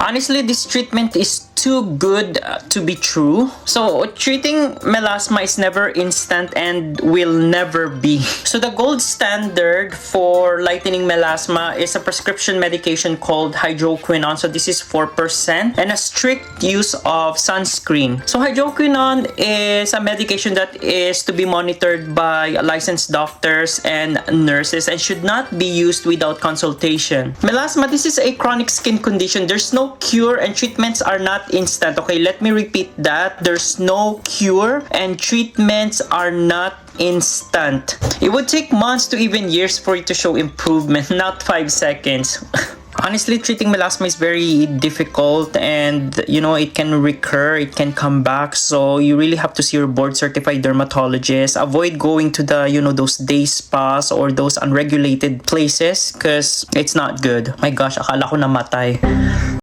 Honestly, this treatment is too good to be true. So treating melasma is never instant and will never be. So the gold standard for lightening melasma is a prescription medication called hydroquinone. So this is 4% and a strict use of sunscreen. So hydroquinone is a medication that is to be monitored by licensed doctors and nurses and should not be used without consultation. Melasma, this is a chronic skin condition. There's no cure and treatments are not instant. Okay, let me repeat that. There's no cure and treatments are not instant. It would take months to even years for it to show improvement, not 5 seconds. Honestly, treating melasma is very difficult and it can recur, it can come back. So you really have to see your board certified dermatologist. Avoid going to the, those day spas or those unregulated places because it's not good. My gosh, akala ko namatay.